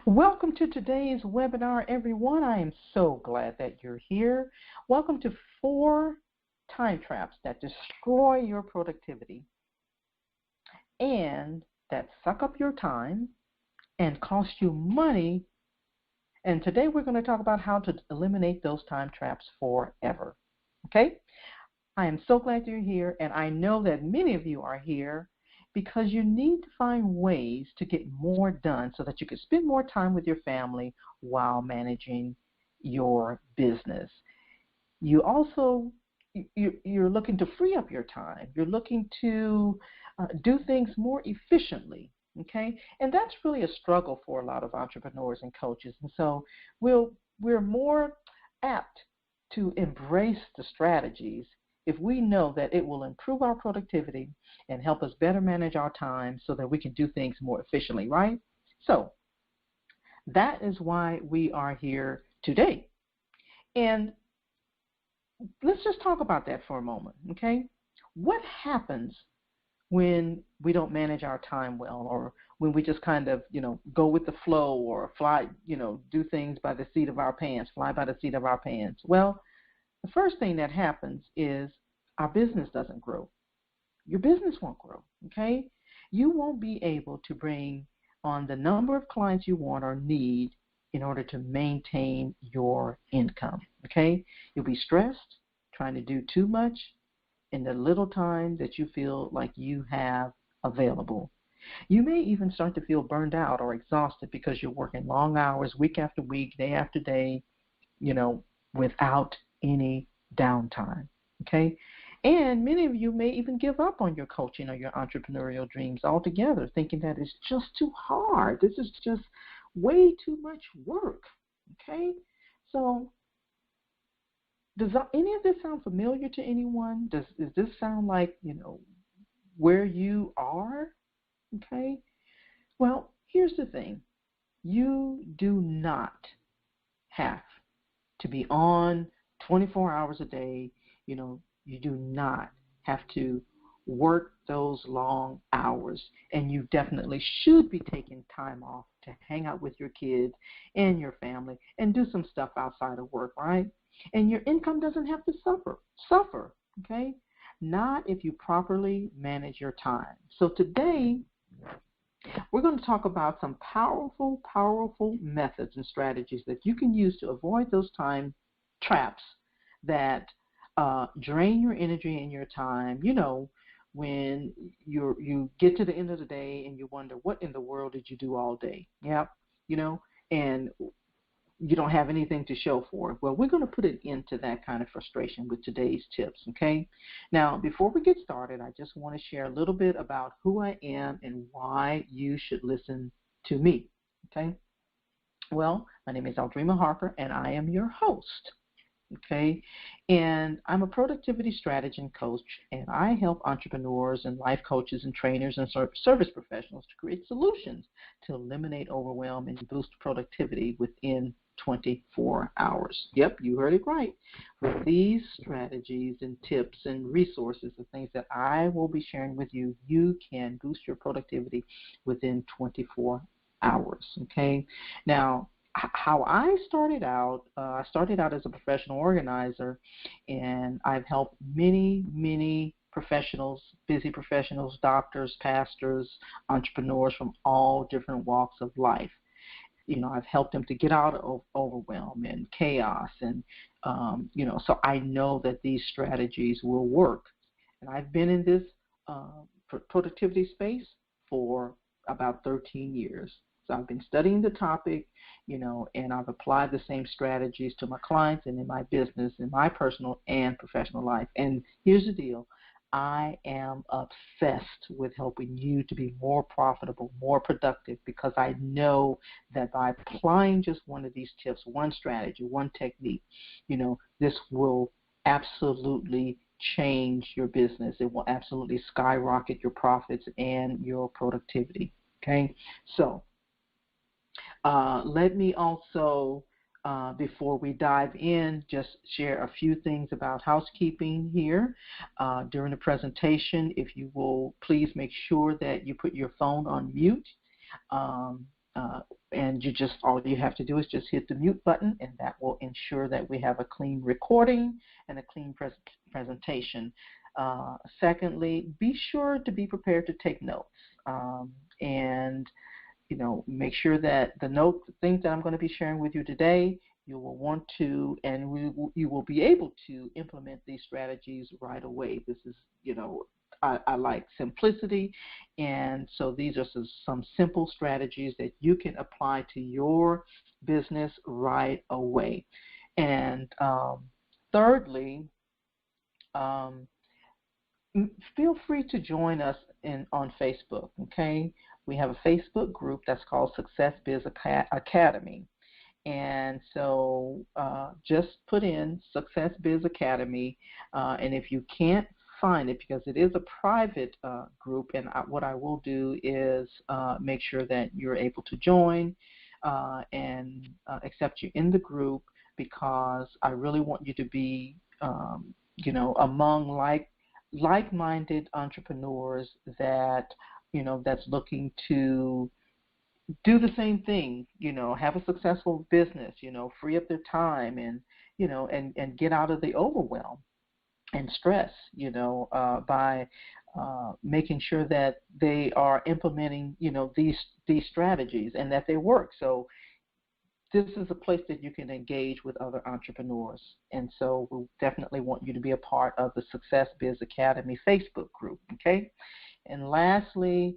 Welcome to today's webinar, everyone. I am so glad that you're here. Welcome to 4 time traps that destroy your productivity and that suck up your time and cost you money. And today we're going to talk about how to eliminate those time traps forever. Okay? I am so glad you're here, and I know that many of you are here because you need to find ways to get more done so that you can spend more time with your family while managing your business. You also, you're looking to free up your time. You're looking to do things more efficiently, okay? And that's really a struggle for a lot of entrepreneurs and coaches. And so we're more apt to embrace the strategies if we know that it will improve our productivity and help us better manage our time so that we can do things more efficiently, right? So that is why we are here today. And let's just talk about that for a moment, okay? What happens when we don't manage our time well, or when we just kind of, go with the flow or fly, do things by the seat of our pants, fly by the seat of our pants? Well, the first thing that happens is our business doesn't grow. Your business won't grow, okay? You won't be able to bring on the number of clients you want or need in order to maintain your income, okay? You'll be stressed, trying to do too much in the little time that you feel like you have available. You may even start to feel burned out or exhausted because you're working long hours, week after week, day after day, without any downtime, okay? And many of you may even give up on your coaching or your entrepreneurial dreams altogether, thinking that it's just too hard. This is just way too much work, okay? So does any of this sound familiar to anyone? Does this sound like, where you are, okay? Well, here's the thing. You do not have to be on 24 hours a day. You do not have to work those long hours, and you definitely should be taking time off to hang out with your kids and your family and do some stuff outside of work, right? And your income doesn't have to suffer, okay? Not if you properly manage your time. So today, we're going to talk about some powerful methods and strategies that you can use to avoid those time traps that drain your energy and your time. When you get to the end of the day and you wonder, what in the world did you do all day? Yep, and you don't have anything to show for it. Well, we're going to put an end to that kind of frustration with today's tips, okay? Now, before we get started, I just want to share a little bit about who I am and why you should listen to me, okay? Well, my name is Aldrima Harper, and I am your host, okay? And I'm a productivity strategy and coach, and I help entrepreneurs and life coaches and trainers and service professionals to create solutions to eliminate overwhelm and boost productivity within 24 hours. Yep, you heard it right. With these strategies and tips and resources and things that I will be sharing with you, you can boost your productivity within 24 hours, okay? Now, how I started out as a professional organizer, and I've helped many professionals, busy professionals, doctors, pastors, entrepreneurs from all different walks of life. I've helped them to get out of overwhelm and chaos, and so I know that these strategies will work. And I've been in this productivity space for about 13 years. So I've been studying the topic, and I've applied the same strategies to my clients and in my business, in my personal and professional life. And here's the deal. I am obsessed with helping you to be more profitable, more productive, because I know that by applying just one of these tips, one strategy, one technique, this will absolutely change your business. It will absolutely skyrocket your profits and your productivity, okay? So let me also, before we dive in, just share a few things about housekeeping here. During the presentation, if you will please make sure that you put your phone on mute. And all you have to do is just hit the mute button, and that will ensure that we have a clean recording and a clean presentation. Secondly, be sure to be prepared to take notes, and make sure that the things that I'm going to be sharing with you today, you will want to, and you will be able to implement these strategies right away. This is, I like simplicity, and so these are some simple strategies that you can apply to your business right away. And thirdly, feel free to join us on Facebook, okay? We have a Facebook group that's called Success Biz Academy. And so just put in Success Biz Academy, and if you can't find it, because it is a private group, and what I will do is make sure that you're able to join and accept you in the group, because I really want you to be, among like-minded entrepreneurs that, that's looking to do the same thing, have a successful business, free up their time and, and get out of the overwhelm and stress, by making sure that they are implementing, these strategies and that they work. So this is a place that you can engage with other entrepreneurs. And so we definitely want you to be a part of the Success Biz Academy Facebook group, okay? And lastly,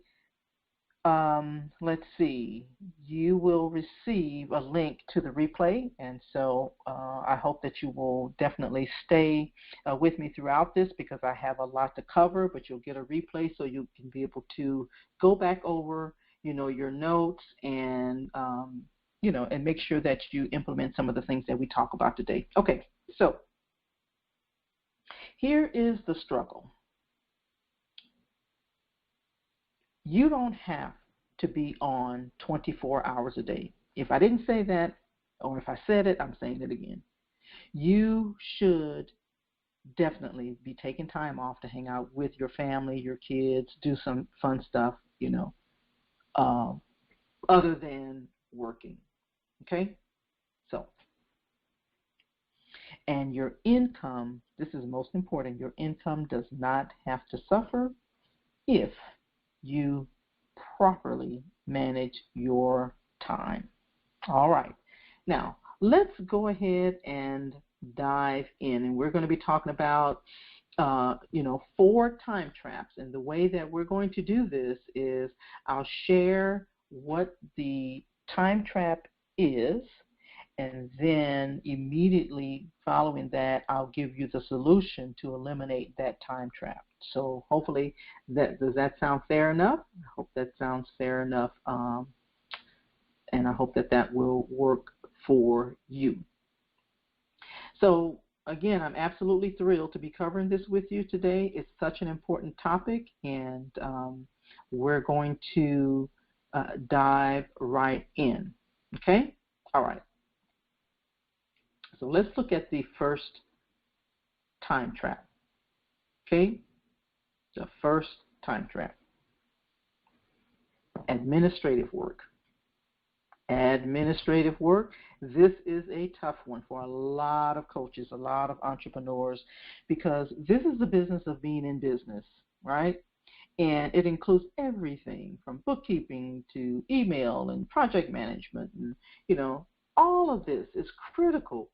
let's see, you will receive a link to the replay, and so I hope that you will definitely stay with me throughout this, because I have a lot to cover, but you'll get a replay so you can be able to go back over, your notes and, and make sure that you implement some of the things that we talk about today. Okay, so here is the struggle. You don't have to be on 24 hours a day. If I didn't say that, or if I said it, I'm saying it again. You should definitely be taking time off to hang out with your family, your kids, do some fun stuff, other than working. Okay? So, and your income, this is most important, your income does not have to suffer if you properly manage your time. All right. Now, let's go ahead and dive in. And we're going to be talking about, 4 time traps. And the way that we're going to do this is I'll share what the time trap is, and then immediately following that, I'll give you the solution to eliminate that time trap. So hopefully, does that sound fair enough? I hope that sounds fair enough, and I hope that will work for you. So again, I'm absolutely thrilled to be covering this with you today. It's such an important topic, and we're going to dive right in. Okay? All right. So let's look at the first time trap. Okay? The first time trap. Administrative work. Administrative work. This is a tough one for a lot of coaches, a lot of entrepreneurs, because this is the business of being in business, right? And it includes everything from bookkeeping to email and project management. And, all of this is critical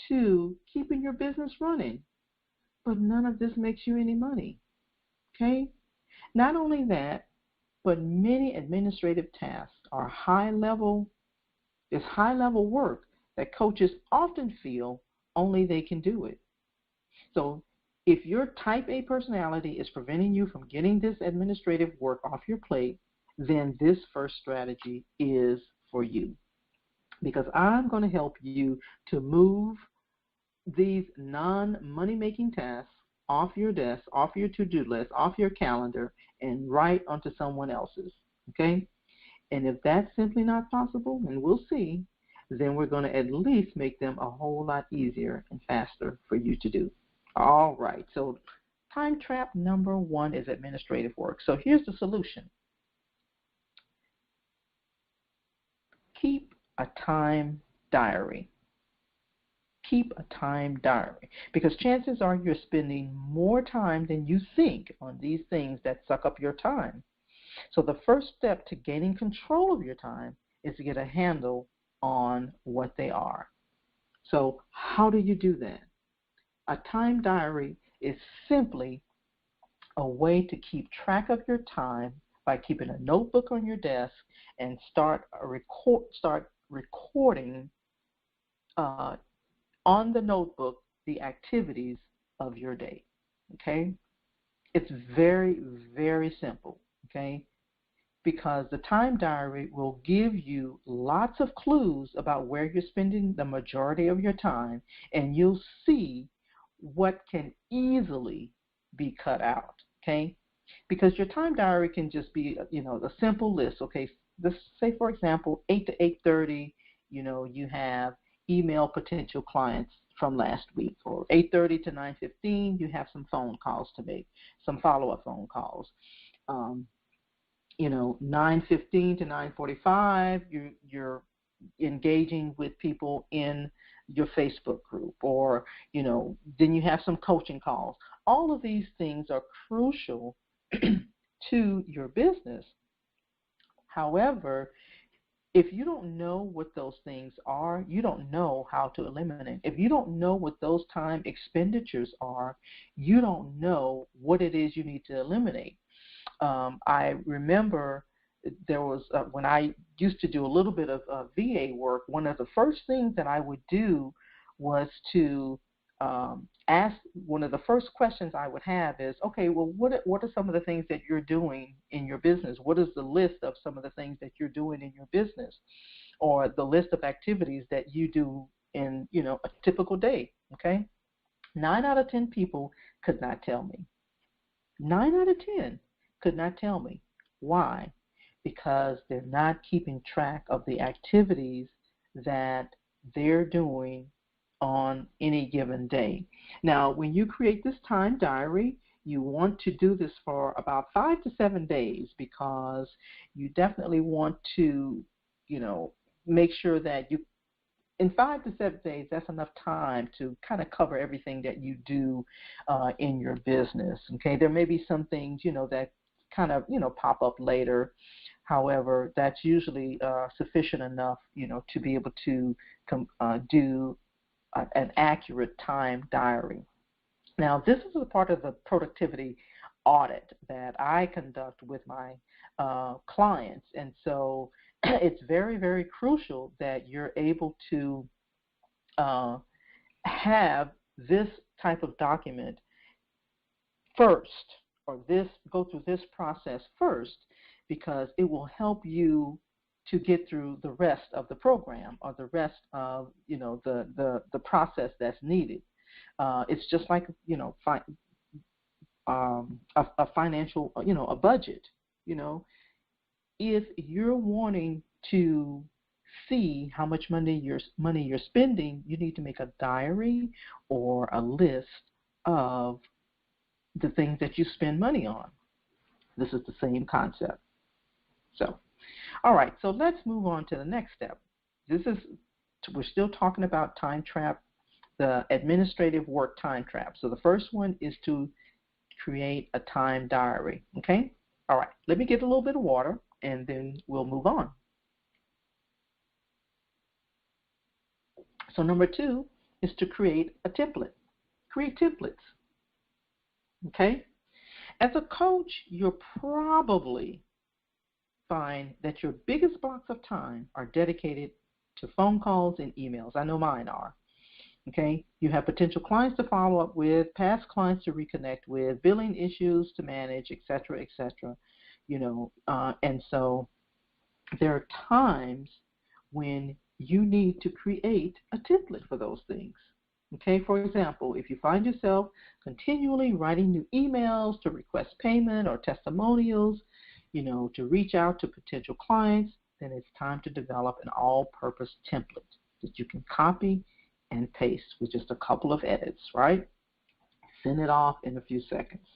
to keeping your business running. But none of this makes you any money, okay? Not only that, but many administrative tasks are high-level work that coaches often feel only they can do it. So if your type A personality is preventing you from getting this administrative work off your plate, then this first strategy is for you. Because I'm going to help you to move these non-money-making tasks off your desk, off your to-do list, off your calendar, and right onto someone else's, okay? And if that's simply not possible, and we'll see, then we're going to at least make them a whole lot easier and faster for you to do. All right, so time trap number 1 is administrative work. So here's the solution. keep a time diary. Keep a time diary, because chances are you're spending more time than you think on these things that suck up your time. So the first step to gaining control of your time is to get a handle on what they are. So how do you do that? A time diary is simply a way to keep track of your time by keeping a notebook on your desk and start recording uh, on the notebook the activities of your day. Okay? It's very, very simple. Okay? Because the time diary will give you lots of clues about where you're spending the majority of your time, and you'll see what can easily be cut out. Okay? Because your time diary can just be, a simple list. Okay, let's say, for example, 8 to 8:30, you have email potential clients from last week, or 8:30 to 9:15, you have some phone calls to make, some follow-up phone calls. 9:15 to 9:45, you're engaging with people in your Facebook group, or then you have some coaching calls. All of these things are crucial to your business. However, if you don't know what those things are, you don't know how to eliminate. If you don't know what those time expenditures are, you don't know what it is you need to eliminate. I remember there was, when I used to do a little bit of VA work, one of the first things that I would do was to ask, one of the first questions I would have is, okay, well, what are some of the things that you're doing in your business? What is the list of some of the things that you're doing in your business, or the list of activities that you do in, a typical day, okay? 9 out of 10 people could not tell me. 9 out of 10 could not tell me. Why? Because they're not keeping track of the activities that they're doing on any given day. Now, when you create this time diary, you want to do this for about 5 to 7 days, because you definitely want to, make sure that in 5 to 7 days, that's enough time to kind of cover everything that you do in your business. Okay, there may be some things, that kind of, pop up later. However, that's usually sufficient enough, to be able to do an accurate time diary. Now, this is a part of the productivity audit that I conduct with my clients, and so it's very, very crucial that you're able to have this type of document first, or go through this process first, because it will help you to get through the rest of the program, or the rest of the process that's needed. It's just like a financial, a budget. If you're wanting to see how much money you're spending, you need to make a diary or a list of the things that you spend money on. This is the same concept. So, all right, so let's move on to the next step. We're still talking about time trap, the administrative work time trap. So the first one is to create a time diary, okay? All right, let me get a little bit of water, and then we'll move on. So number 2 is to create a template. Create templates, okay? As a coach, you'll probably find that your biggest blocks of time are dedicated to phone calls and emails. I know mine are. Okay, you have potential clients to follow up with, past clients to reconnect with, billing issues to manage, etc., etc. And so there are times when you need to create a template for those things. Okay, for example, if you find yourself continually writing new emails to request payment or testimonials, to reach out to potential clients, then it's time to develop an all-purpose template that you can copy and paste with just a couple of edits, right? Send it off in a few seconds.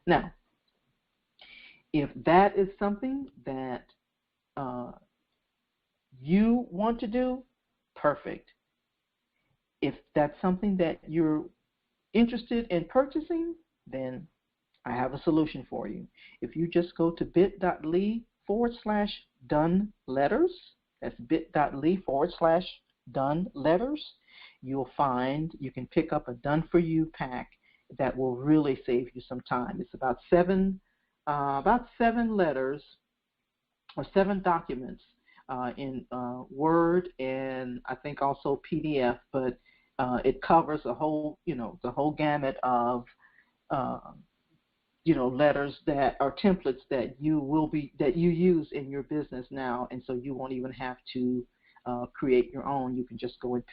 Now, if that is something that you want to do, perfect. If that's something that you're interested in purchasing, then I have a solution for you. If you just go to bit.ly/done letters, that's bit.ly/done letters, you'll find you can pick up a done for you pack that will really save you some time. It's about seven letters or 7 documents in Word and I think also PDF, but it covers the whole gamut of letters that are templates that you use in your business now, and so you won't even have to create your own. You can just go and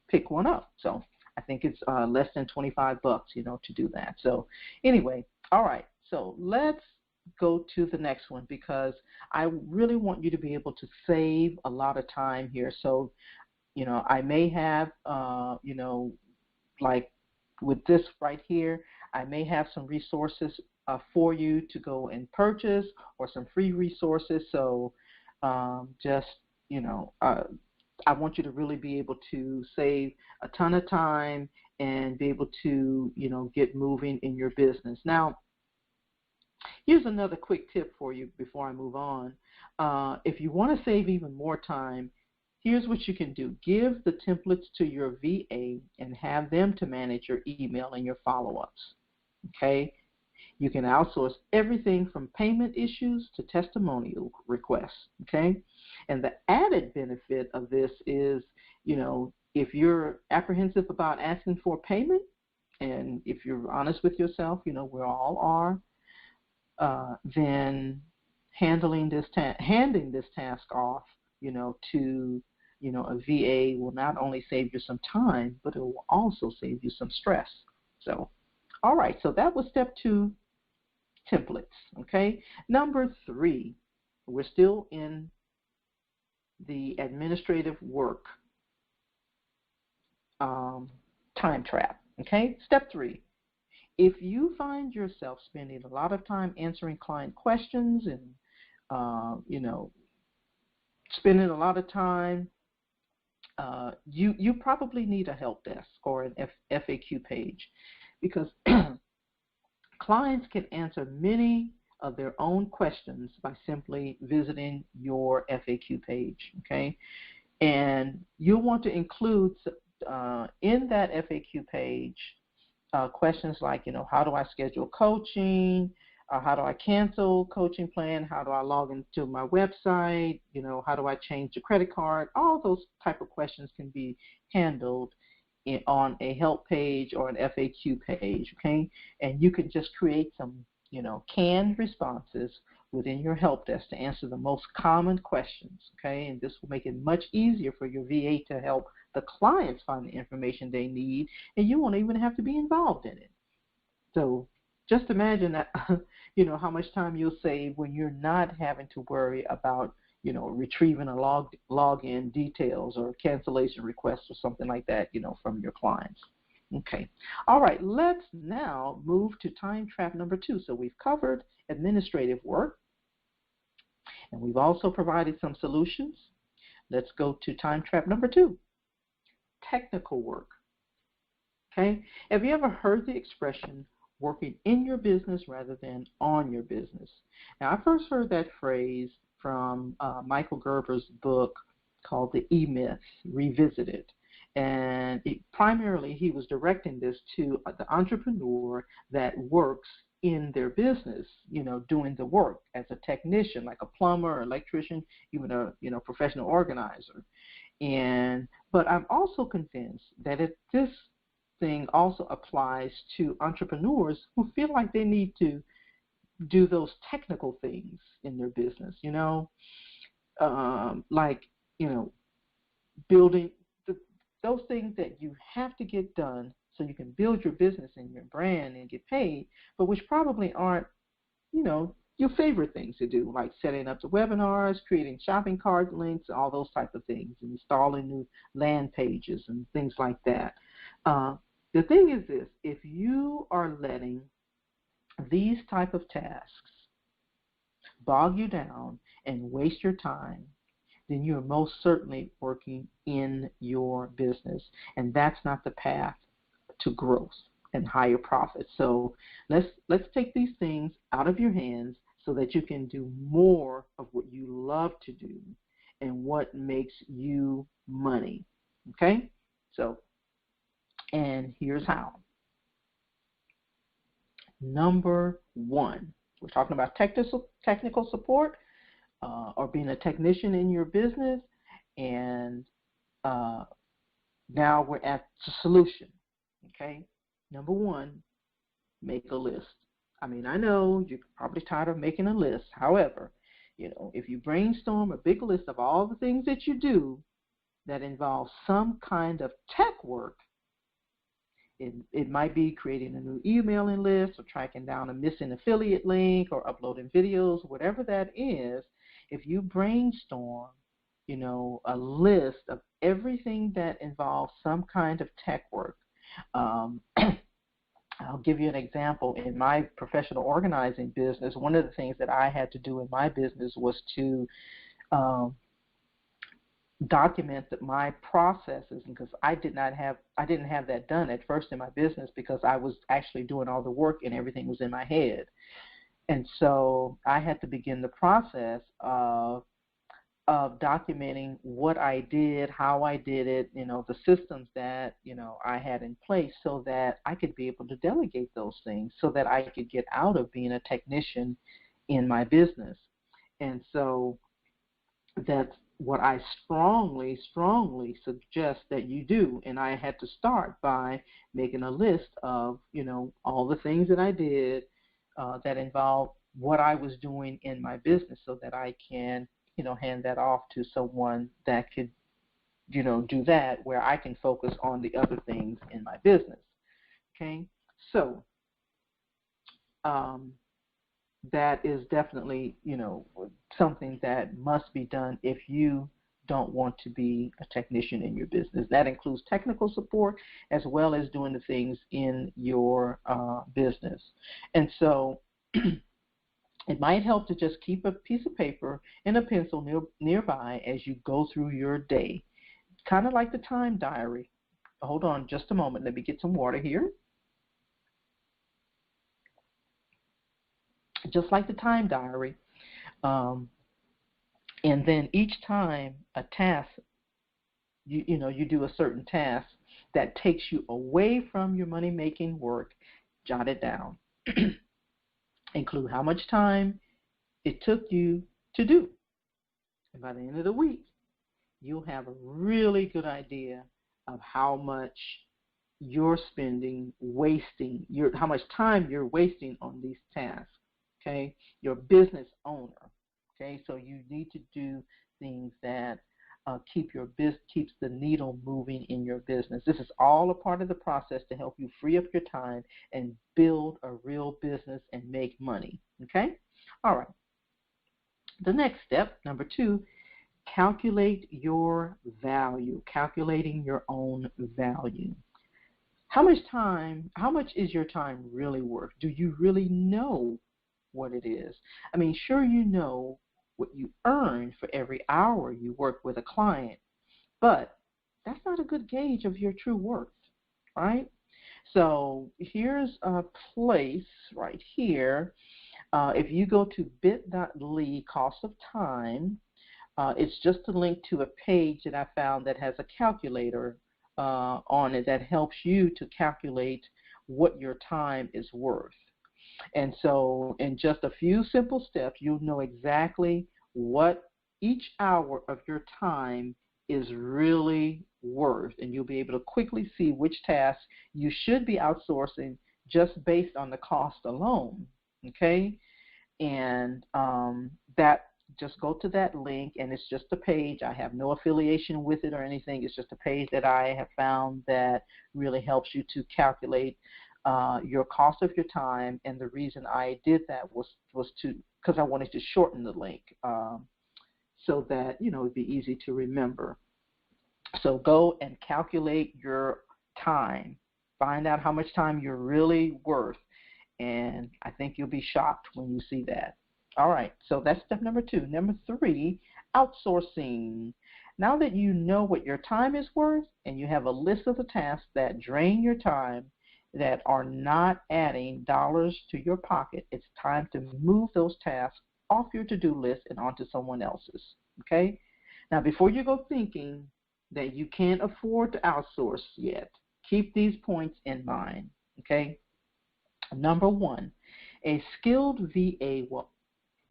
pick one up. So I think it's less than $25, to do that. So anyway, all right. So let's go to the next one because I really want you to be able to save a lot of time here. So, I may have, like with this right here, I may have some resources for you to go and purchase or some free resources. So I want you to really be able to save a ton of time and be able to, get moving in your business. Now, here's another quick tip for you before I move on. If you want to save even more time, here's what you can do. Give the templates to your VA and have them to manage your email and your follow-ups. Okay? You can outsource everything from payment issues to testimonial requests. Okay? And the added benefit of this is, if you're apprehensive about asking for payment, and if you're honest with yourself, we all are, then handing this task off, to a VA will not only save you some time, but it will also save you some stress. So, all right, so that was step 2, templates, okay? Number 3, we're still in the administrative work time trap, okay? Step 3, if you find yourself spending a lot of time answering client questions and, spending a lot of time, you probably need a help desk or an FAQ page because clients can answer many of their own questions by simply visiting your FAQ page, okay? And you'll want to include in that FAQ page questions like, how do I schedule coaching? How do I cancel coaching plan? How do I log into my website? How do I change the credit card? All those type of questions can be handled on a help page or an FAQ page, okay? And you can just create some, canned responses within your help desk to answer the most common questions, okay? And this will make it much easier for your VA to help the clients find the information they need, and you won't even have to be involved in it. So just imagine that, how much time you'll save when you're not having to worry about, retrieving a login details or cancellation requests or something like that, from your clients. Okay. All right, let's now move to time trap number 2. So we've covered administrative work, and we've also provided some solutions. Let's go to time trap number 2, technical work. Okay. Have you ever heard the expression, working in your business rather than on your business? Now, I first heard that phrase from Michael Gerber's book called The E-Myth Revisited. And primarily he was directing this to the entrepreneur that works in their business, doing the work as a technician, like a plumber, electrician, even a professional organizer. But I'm also convinced that this thing also applies to entrepreneurs who feel like they need to do those technical things in their business, building those things that you have to get done so you can build your business and your brand and get paid, but which probably aren't, your favorite things to do, like setting up the webinars, creating shopping cart links, all those type of things, and installing new land pages and things like that. The thing is this, if you are letting these type of tasks bog you down and waste your time, then you're most certainly working in your business. And that's not the path to growth and higher profits. So let's take these things out of your hands so that you can do more of what you love to do and what makes you money. Okay? So, and here's how. Number one, we're talking about technical support or being a technician in your business, and now we're at the solution. Okay? Number one, make a list. I mean, I know you're probably tired of making a list. However, if you brainstorm a big list of all the things that you do that involve some kind of tech work, it might be creating a new emailing list or tracking down a missing affiliate link or uploading videos, whatever that is. If you brainstorm, a list of everything that involves some kind of tech work, I'll give you an example. In my professional organizing business, one of the things that I had to do in my business was to document that my processes, because I didn't have that done at first in my business because I was actually doing all the work and everything was in my head. And so I had to begin the process of documenting what I did, how I did it, the systems that, I had in place so that I could be able to delegate those things so that I could get out of being a technician in my business. And so that's what I strongly, strongly suggest that you do. And I had to start by making a list of, all the things that I did that involved what I was doing in my business so that I can, hand that off to someone that could, do that, where I can focus on the other things in my business. Okay? So that is definitely, something that must be done if you don't want to be a technician in your business. That includes technical support as well as doing the things in your business. And so it might help to just keep a piece of paper and a pencil nearby as you go through your day, kind of like the time diary. Hold on just a moment. Let me get some water here. Just like the time diary. And then each time a task, you do a certain task that takes you away from your money-making work, jot it down. Include how much time it took you to do. And by the end of the week, you'll have a really good idea of how much you're spending, how much time you're wasting on these tasks. Okay, your business owner. Okay, so you need to do things that keeps the needle moving in your business. This is all a part of the process to help you free up your time and build a real business and make money. Okay, all right. The next step, number 2, calculate your value. Calculating your own value. How much is your time really worth? Do you really know what it is? I mean, sure, you know what you earn for every hour you work with a client, but that's not a good gauge of your true worth, right? So here's a place right here. If you go to bit.ly cost of time, it's just a link to a page that I found that has a calculator on it that helps you to calculate what your time is worth. And so in just a few simple steps, you'll know exactly what each hour of your time is really worth, and you'll be able to quickly see which tasks you should be outsourcing just based on the cost alone, okay? And that, just go to that link, and it's just a page. I have no affiliation with it or anything. It's just a page that I have found that really helps you to calculate your cost of your time. And the reason I did that was because I wanted to shorten the link so that, it'd be easy to remember. So go and calculate your time. Find out how much time you're really worth. And I think you'll be shocked when you see that. All right, so that's step number 2. Number 3, outsourcing. Now that you know what your time is worth and you have a list of the tasks that drain your time, that are not adding dollars to your pocket, it's time to move those tasks off your to-do list and onto someone else's. Okay? Now, before you go thinking that you can't afford to outsource yet, keep these points in mind. Okay? Number 1, a skilled VA will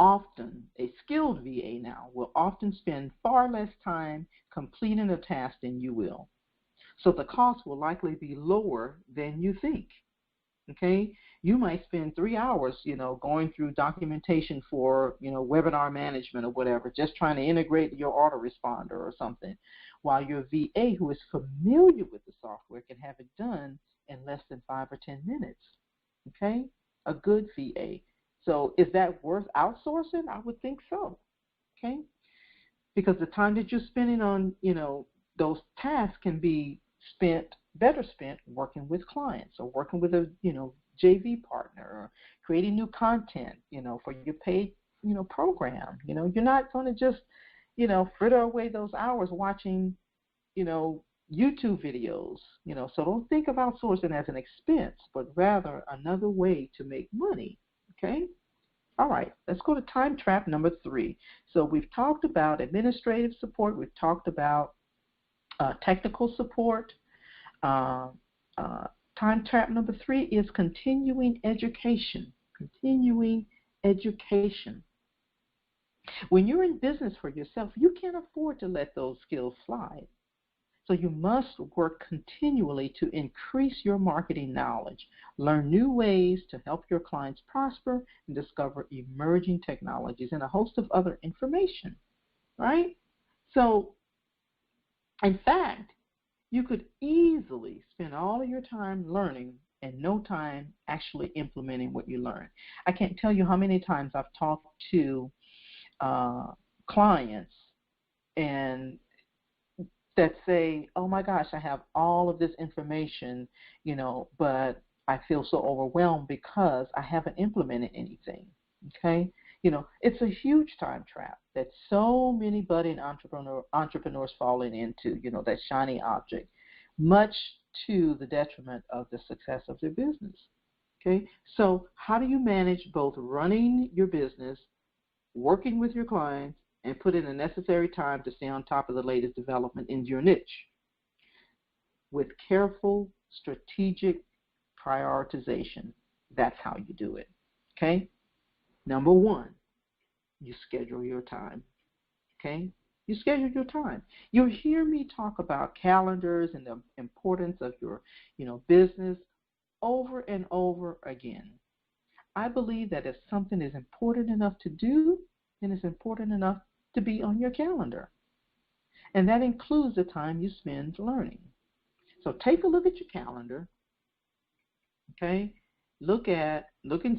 a skilled VA now will often spend far less time completing a task than you will. So the cost will likely be lower than you think. Okay? You might spend 3 hours, going through documentation for, webinar management or whatever, just trying to integrate your autoresponder or something, while your VA who is familiar with the software can have it done in less than 5 or 10 minutes. Okay? A good VA. So is that worth outsourcing? I would think so. Okay? Because the time that you're spending on, those tasks can be better spent working with clients or working with a, JV partner, or creating new content, for your paid, program. You're not going to just, fritter away those hours watching, YouTube videos, so don't think of outsourcing as an expense, but rather another way to make money. Okay? All right, let's go to time trap number 3. So we've talked about administrative support. We've talked about technical support. Time trap number 3 is continuing education. Continuing education. When you're in business for yourself, you can't afford to let those skills slide. So you must work continually to increase your marketing knowledge, learn new ways to help your clients prosper, and discover emerging technologies and a host of other information, right? So, in fact, you could easily spend all of your time learning and no time actually implementing what you learn. I can't tell you how many times I've talked to clients and that say, oh my gosh, I have all of this information, but I feel so overwhelmed because I haven't implemented anything. Okay? It's a huge time trap that so many budding entrepreneurs falling into, that shiny object, much to the detriment of the success of their business. Okay? So how do you manage both running your business, working with your clients, and put in the necessary time to stay on top of the latest development in your niche? With careful, strategic prioritization. That's how you do it. Okay? Number 1, you schedule your time. Okay? You schedule your time. You'll hear me talk about calendars and the importance of your, business over and over again. I believe that if something is important enough to do, then it's important enough to be on your calendar. And that includes the time you spend learning. So take a look at your calendar, okay? Look and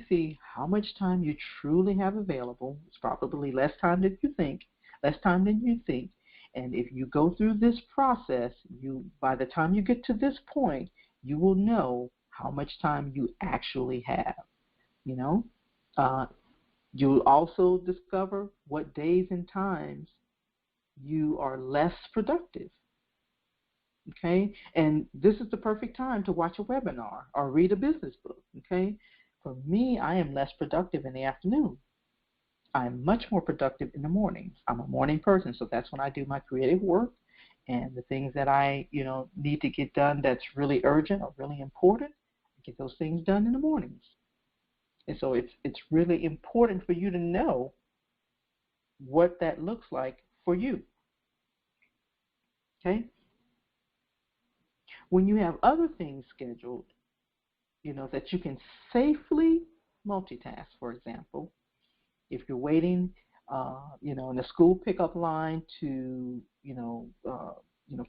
see how much time you truly have available. It's probably less time than you think. And if you go through this process, by the time you get to this point, you will know how much time you actually have, You'll also discover what days and times you are less productive. Okay? And this is the perfect time to watch a webinar or read a business book. Okay? For me, I am less productive in the afternoon. I'm much more productive in the mornings. I'm a morning person, so that's when I do my creative work and the things that I, need to get done that's really urgent or really important. I get those things done in the mornings. And so it's really important for you to know what that looks like for you. Okay? When you have other things scheduled, that you can safely multitask, for example, if you're waiting, in the school pickup line to,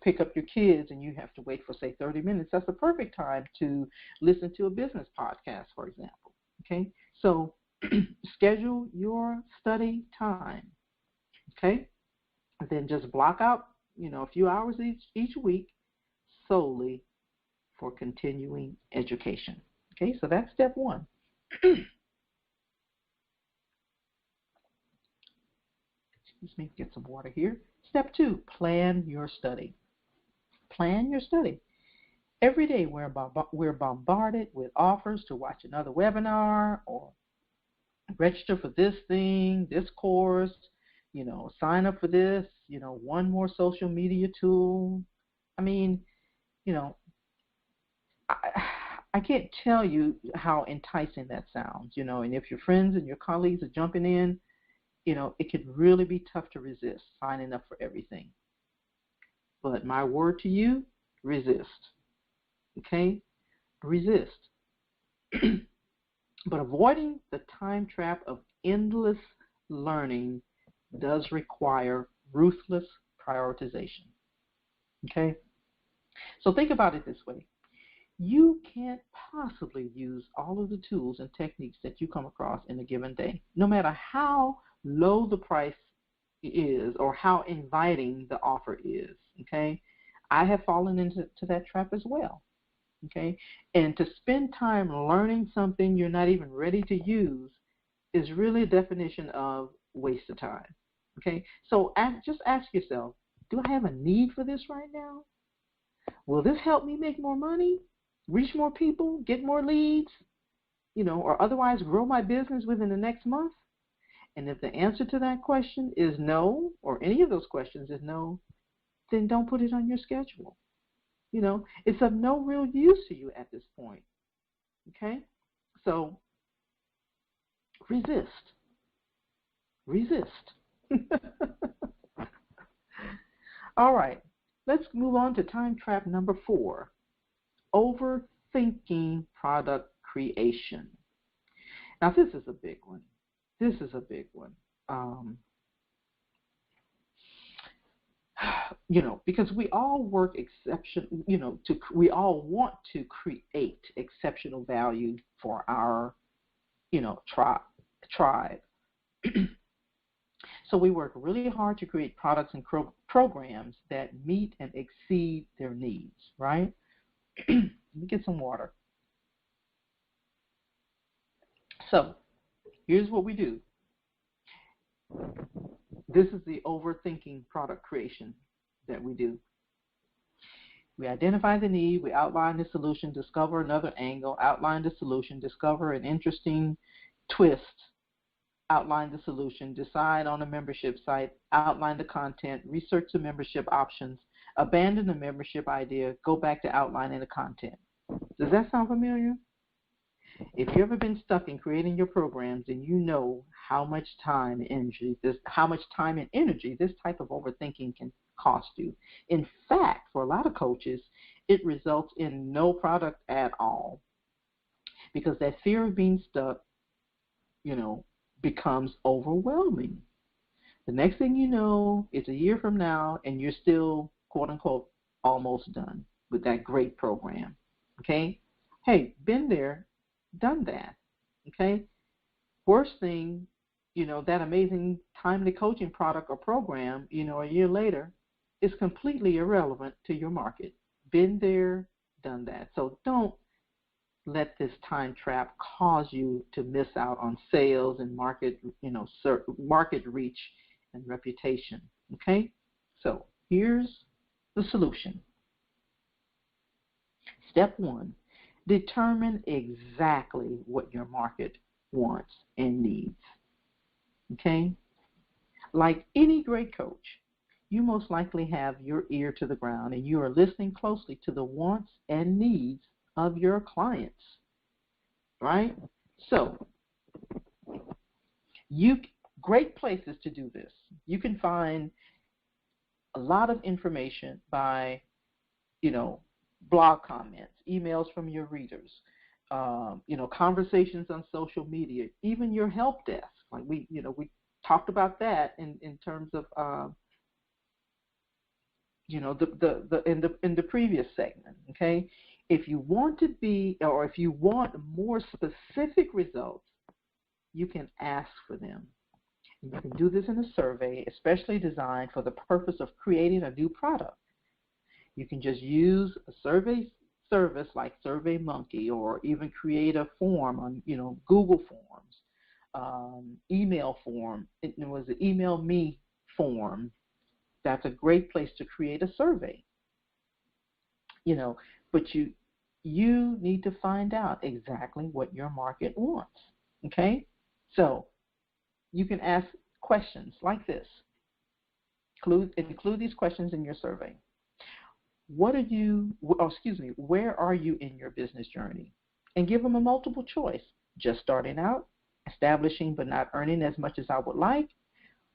pick up your kids and you have to wait for, say, 30 minutes, that's the perfect time to listen to a business podcast, for example. Okay? So schedule your study time. Okay? And then just block out, a few hours each week solely for continuing education. Okay? So that's step 1. Let me get some water here. Step 2, plan your study. Plan your study. Every day we're bombarded with offers to watch another webinar or register for this thing, this course, sign up for this, one more social media tool. I mean, I can't tell you how enticing that sounds, and if your friends and your colleagues are jumping in, it could really be tough to resist signing up for everything. But my word to you, resist. Okay? Resist. But avoiding the time trap of endless learning does require ruthless prioritization. Okay? So think about it this way. You can't possibly use all of the tools and techniques that you come across in a given day, no matter how low the price is or how inviting the offer is. Okay? I have fallen into that trap as well. Okay? And to spend time learning something you're not even ready to use is really a definition of waste of time. Okay? So just ask yourself, do I have a need for this right now? Will this help me make more money, reach more people, get more leads, or otherwise grow my business within the next month? And if the answer to that question is no, or any of those questions is no, then don't put it on your schedule. It's of no real use to you at this point. Okay? So resist. Resist. All right. Let's move on to time trap number 4, overthinking product creation. Now, this is a big one. Because we all work we all want to create exceptional value for our, tribe. So we work really hard to create products and programs that meet and exceed their needs, right? Let me get some water. So here's what we do. This is the overthinking product creation that we do. We identify the need, we outline the solution, discover another angle, outline the solution, discover an interesting twist, outline the solution, decide on a membership site, outline the content, research the membership options, abandon the membership idea, go back to outlining the content. Does that sound familiar? If you've ever been stuck in creating your programs, then you know how much time and energy this type of overthinking can cost you. In fact, for a lot of coaches, it results in no product at all, because that fear of being stuck, becomes overwhelming. The next thing you know, it's a year from now, and you're still, quote unquote, almost done with that great program. Okay? Hey, been there, done that. Okay? Worst thing, that amazing timely coaching product or program, a year later, is completely irrelevant to your market. Been there, done that. So don't let this time trap cause you to miss out on sales and market reach and reputation. Okay? So here's the solution. Step 1, determine exactly what your market wants and needs. Okay? Like any great coach, you most likely have your ear to the ground and you are listening closely to the wants and needs of your clients, right? So, great places to do this. You can find a lot of information by, blog comments, emails from your readers, conversations on social media, even your help desk. Like we talked about that in terms of, in the previous segment. Okay, if you want more specific results, you can ask for them. And you can do this in a survey, especially designed for the purpose of creating a new product. You can just use a survey service like SurveyMonkey, or even create a form on, Google Forms, email form. It was an email me form, that's a great place to create a survey. But you need to find out exactly what your market wants. Okay? So you can ask questions like this. Include these questions in your survey. Where are you in your business journey? And give them a multiple choice. Just starting out, establishing but not earning as much as I would like,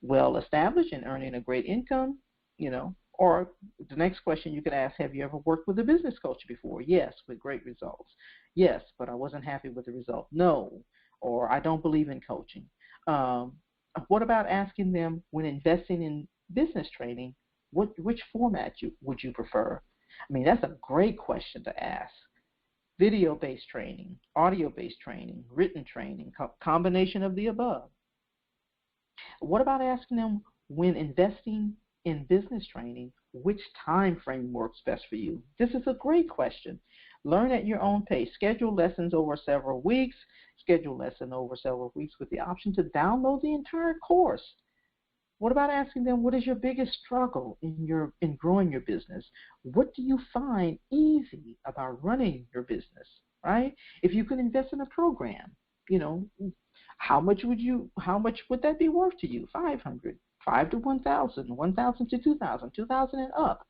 well established and earning a great income, or the next question you could ask, have you ever worked with a business coach before? Yes, with great results. Yes, but I wasn't happy with the result. No, or I don't believe in coaching. What about asking them, when investing in business training, which format would you prefer? I mean, that's a great question to ask. Video-based training, audio-based training, written training, combination of the above. What about asking them, when investing in business training, which time frame works best for you? This is a great question. Learn at your own pace. Schedule lessons over several weeks. Schedule lesson over several weeks with the option to download the entire course. What about asking them, what is your biggest struggle in growing your business? What do you find easy about running your business, right? If you could invest in a program, how much would that be worth to you? 500, 5 to 1,000, 1,000 to 2,000, 2,000 and up.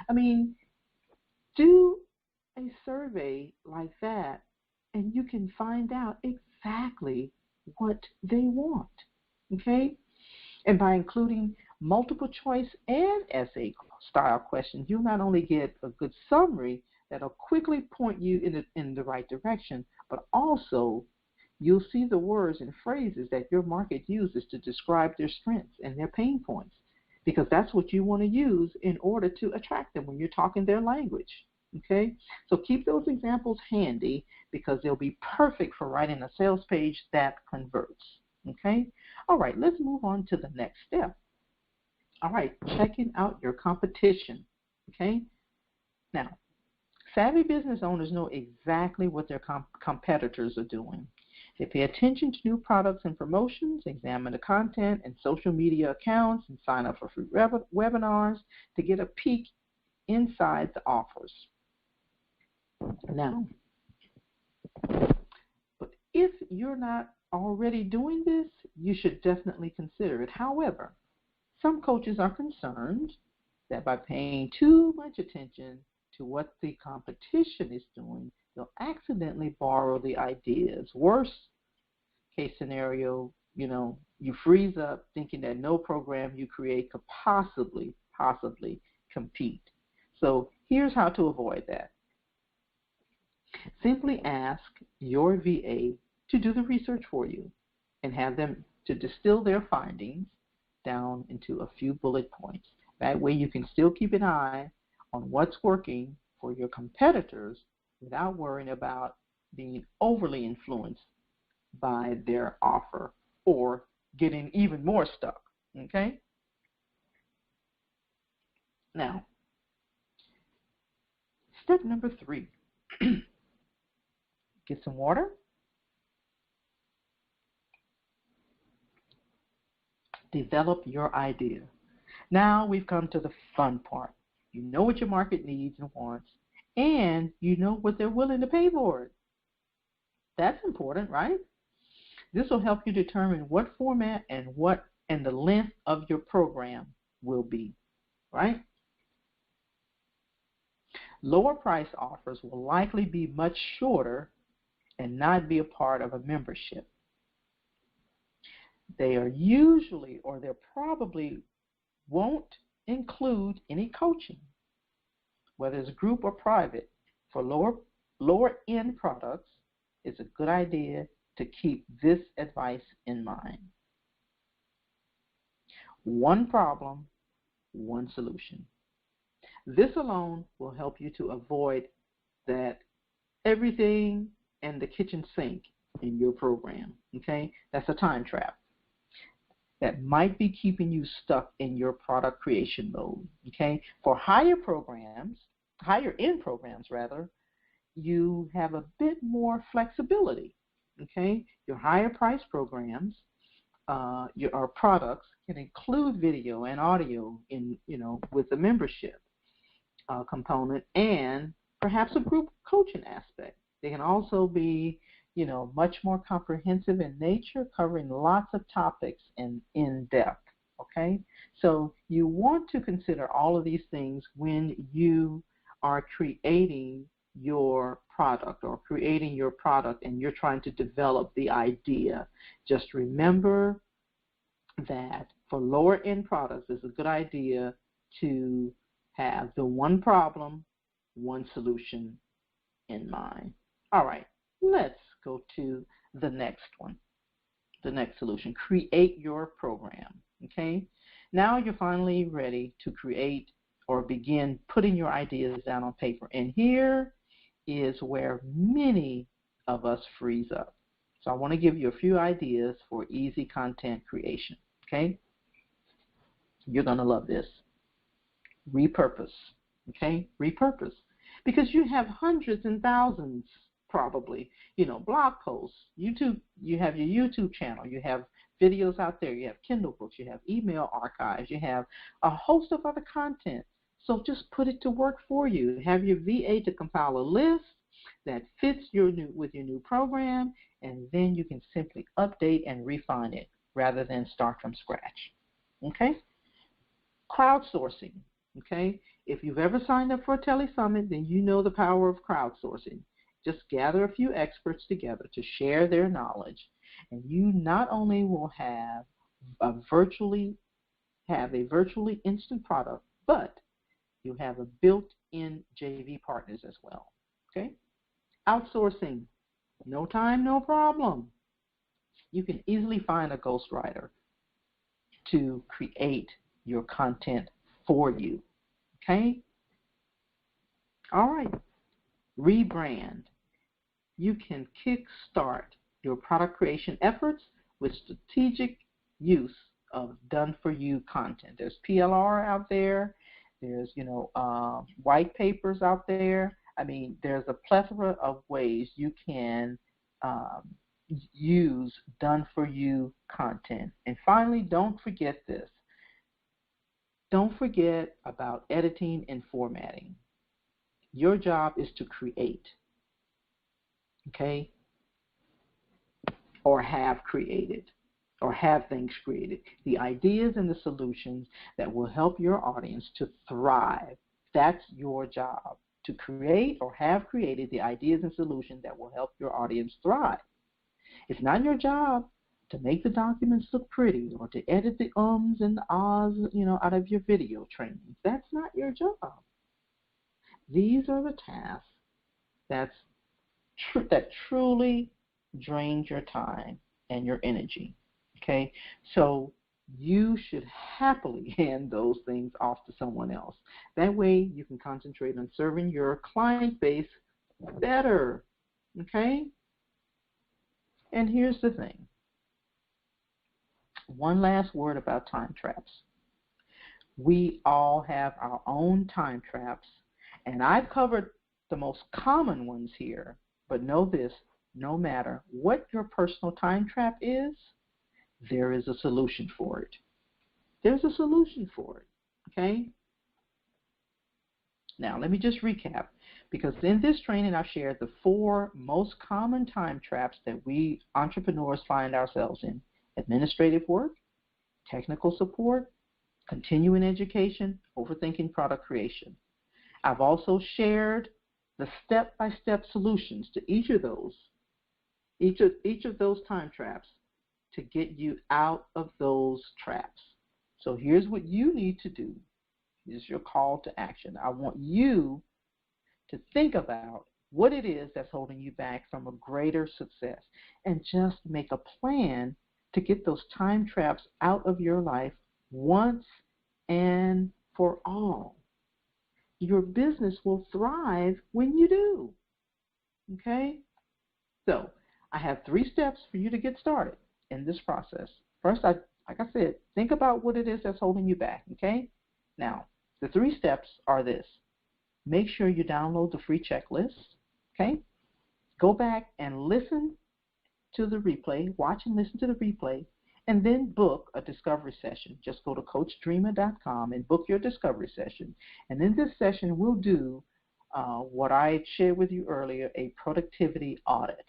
I mean, do a survey like that, and you can find out exactly what they want, okay? And by including multiple choice and essay style questions, you'll not only get a good summary that'll quickly point you in the right direction, but also you'll see the words and phrases that your market uses to describe their strengths and their pain points, because that's what you want to use in order to attract them when you're talking their language. Okay? So keep those examples handy, because they'll be perfect for writing a sales page that converts. Okay? All right, let's move on to the next step. All right, checking out your competition. Okay? Now, savvy business owners know exactly what their competitors are doing. They pay attention to new products and promotions, examine the content and social media accounts, and sign up for free webinars to get a peek inside the offers. Now, but if you're not already doing this, you should definitely consider it. However, some coaches are concerned that by paying too much attention to what the competition is doing, they'll accidentally borrow the ideas. Worst case scenario, you freeze up thinking that no program you create could possibly compete. So here's how to avoid that. Simply ask your VA to do the research for you and have them to distill their findings down into a few bullet points. That way you can still keep an eye on what's working for your competitors without worrying about being overly influenced by their offer or getting even more stuck. Okay? Now, step number 3. Get some water. Develop your idea. Now we've come to the fun part. You know what your market needs and wants, and you know what they're willing to pay for it. That's important, right? This will help you determine what format and the length of your program will be, right? Lower price offers will likely be much shorter and not be a part of a membership. They are usually, or they probably won't include any coaching, whether it's group or private. For lower end products, it's a good idea to keep this advice in mind. One problem, one solution. This alone will help you to avoid that everything and the kitchen sink in your program. Okay? That's a time trap that might be keeping you stuck in your product creation mode. Okay? For higher end programs, you have a bit more flexibility. Okay? Your higher price programs our products can include video and audio in, with the membership component and perhaps a group coaching aspect. They can also be, much more comprehensive in nature, covering lots of topics and in depth. Okay, so you want to consider all of these things when you are creating your product and you're trying to develop the idea. Just remember that for lower end products, it's a good idea to have the one problem, one solution in mind. All right, let's go to the next one, the next solution. Create your program. Okay, now you're finally ready to create or begin putting your ideas down on paper. And here is where many of us freeze up. So I want to give you a few ideas for easy content creation. Okay, you're going to love this. Repurpose. Okay, repurpose. Because you have hundreds and thousands, probably, blog posts, YouTube, you have your YouTube channel, you have videos out there, you have Kindle books, you have email archives, you have a host of other content. So just put it to work for you. Have your VA to compile a list that fits with your new program, and then you can simply update and refine it rather than start from scratch. Okay? Crowdsourcing. Okay? If you've ever signed up for a telesummit, then you know the power of crowdsourcing. Just gather a few experts together to share their knowledge, and you not only will have a virtually instant product, but you have a built-in JV partners as well. Okay? Outsourcing. No time, no problem. You can easily find a ghostwriter to create your content for you. Okay? All right. Rebrand. You can kickstart your product creation efforts with strategic use of done-for-you content. There's PLR out there. There's, white papers out there. I mean, there's a plethora of ways you can use done-for-you content. And finally, don't forget this. Don't forget about editing and formatting. Your job is to create, okay? Or have created, or have things created. The ideas and the solutions that will help your audience to thrive. That's your job, to create or have created the ideas and solutions that will help your audience thrive. It's not your job to make the documents look pretty or to edit the ums and the ahs, out of your video training. That's not your job. These are the tasks that truly drains your time and your energy. Okay, so you should happily hand those things off to someone else. That way you can concentrate on serving your client base better. Okay? And here's the thing. One last word about time traps. We all have our own time traps, and I've covered the most common ones here, but know this, no matter what your personal time trap is, there is a solution for it. There's a solution for it, okay? Now, let me just recap, because in this training I've shared the 4 most common time traps that we entrepreneurs find ourselves in: administrative work, technical support, continuing education, overthinking product creation. I've also shared the step-by-step solutions to each of those time traps to get you out of those traps. So here's what you need to do. Here's your call to action. I want you to think about what it is that's holding you back from a greater success, and just make a plan to get those time traps out of your life once and for all. Your business will thrive when you do. Okay? So I have 3 steps for you to get started in this process. First, like I said, think about what it is that's holding you back. Okay? Now, the 3 steps are this. Make sure you download the free checklist. Okay? Go back and listen to the replay, watch and listen to the replay, and then book a discovery session. Just go to CoachDreamer.com and book your discovery session. And in this session, we'll do what I shared with you earlier, a productivity audit,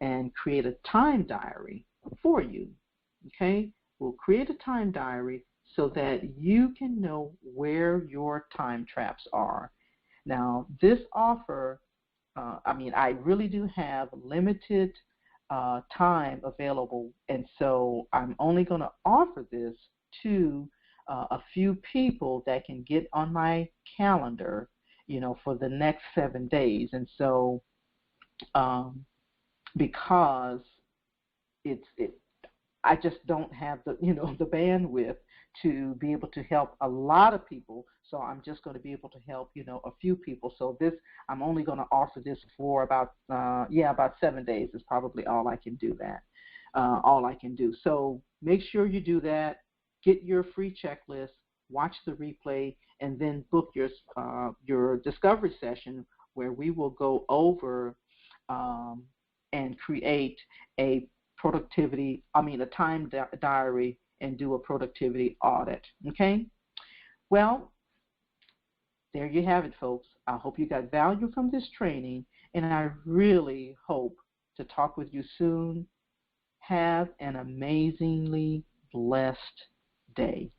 and create a time diary for you. Okay? We'll create a time diary so that you can know where your time traps are. Now, this offer, I really do have limited time available, and so I'm only going to offer this to a few people that can get on my calendar, for the next 7 days. And so, because I just don't have the the bandwidth to be able to help a lot of people. So I'm just going to be able to help a few people. So I'm only going to offer this for about 7 days is probably all I can do. So make sure you do that. Get your free checklist, watch the replay, and then book your discovery session where we will go over and create a time diary and do a productivity audit. Okay? Well, there you have it, folks. I hope you got value from this training, and I really hope to talk with you soon. Have an amazingly blessed day.